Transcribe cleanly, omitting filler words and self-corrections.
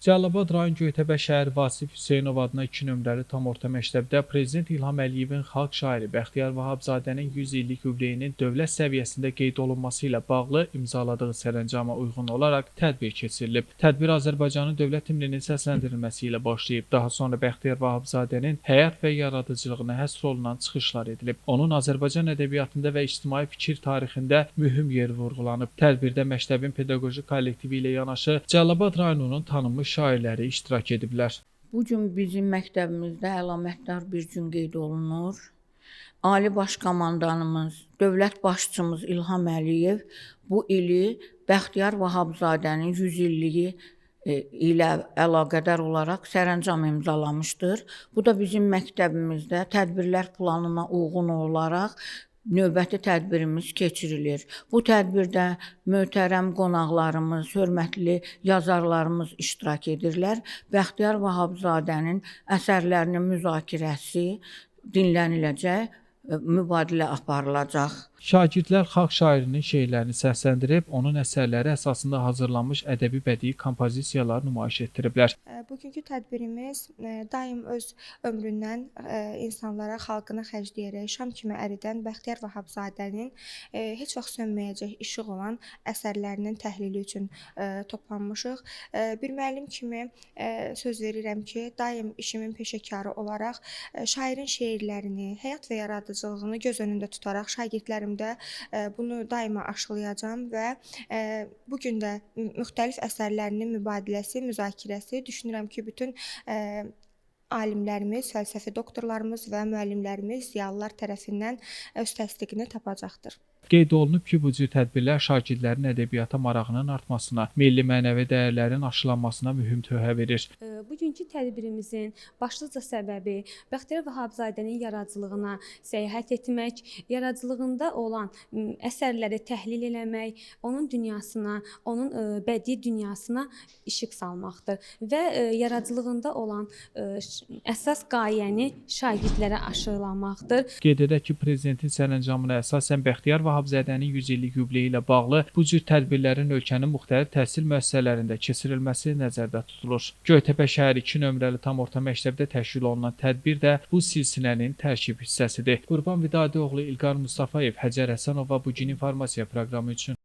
Cəlilabad rayon Göytəbə şəhər Vasif Hüseynov adına 2 nömrəli tam orta məktəbdə Prezident İlham Əliyevin xalq şairi Bəxtiyar Vahabzadənin 100 illik yubileyinin dövlət səviyyəsində qeyd olunması ilə bağlı imzaladığı sərəncama uyğun olaraq tədbir keçirilib. Tədbir Azərbaycanın dövlət himninin səsləndirilməsi ilə başlayıb. Daha sonra Bəxtiyar Vahabzadənin həyat və yaradıcılığına həsr olunan çıxışlar edilib. Onun Azərbaycan ədəbiyyatında və ictimai fikir tarixində mühüm yeri vurğulanıb. Tədbirdə məktəbin pedaqoji kollektivi ilə yanaşı Cəlilabad rayonunun tanınmış şairləri iştirak ediblər. Bu gün bizim məktəbimizdə əlamətdar bir gün qeyd olunur. Ali Baş Komandanımız, dövlət başçımız İlham Əliyev bu ili Bəxtiyar Vahabzadənin 100 illiyi ilə əlaqədar olaraq sərəncam imzalamışdır. Bu da bizim məktəbimizdə tədbirlər planına uyğun olaraq növbəti tədbirimiz keçirilir. Bu tədbirdə möhtərəm qonaqlarımız, hörmətli yazarlarımız iştirak edirlər. Bəxtiyar Vahabzadənin əsərlərinin müzakirəsi dinləniləcək, mübadilə aparılacaq. Şagirdlər xalq şairinin şeirlərini səsləndirib, onun əsərləri əsasında hazırlanmış ədəbi bədii kompozisiyalar nümayiş etdiriblər. Bugünkü tədbirimiz daim öz ömründən insanlara, xalqına xərcləyərək şam kimi əridən Bəxtiyar Vahabzadənin heç vaxt sönməyəcək işıq olan əsərlərinin təhlili üçün toplanmışıq. Bir müəllim kimi söz verirəm ki, daim işimin peşəkarı olaraq şairin şeirlərini, həyat və yaradıcılığını göz önündə tutaraq şagirdlərimdə bunu daima aşılayacağam və bu gün də müxtəlif əsərlərinin mübadiləsi, müzakirəsi düşünürəm ki, bütün alimlərimiz, fəlsəfi doktorlarımız və müəllimlərimiz, ziyalılar tərəfindən öz təsdiqini tapacaqdır. Qeyd olunub ki, bu cür tədbirlər şagirdlərin ədəbiyyata marağının artmasına, milli mənəvi dəyərlərin aşılanmasına mühüm töhfə verir. Bugünkü tədbirimizin başlıca səbəbi Bəxtiyar Vahabzadənin yaradıcılığına səyahət etmək, yaradıcılığında olan əsərləri təhlil eləmək, onun dünyasına, onun bədii dünyasına işıq salmaqdır və yaradıcılığında olan əsas qayəni şagirdlərə aşılamaqdır. Qeyd edək ki, Prezidentin sərəncamına əsasən Bəxtiyar Vahabzadənin 100 illik yubileyi ilə bağlı bu cür tədbirlərin ölkənin müxtəlif təhsil müəssisələrində keçirilməsi nəzərdə tutulur. Göytəpə şəhəri 2 nömrəli tam orta məktəbdə təşkil olunan tədbir də bu silsilənin tərkib hissəsidir. Qurban Vidadioğlu, İlqar Mustafayev, Həcər Həsənova bugün informasiya proqramı üçün.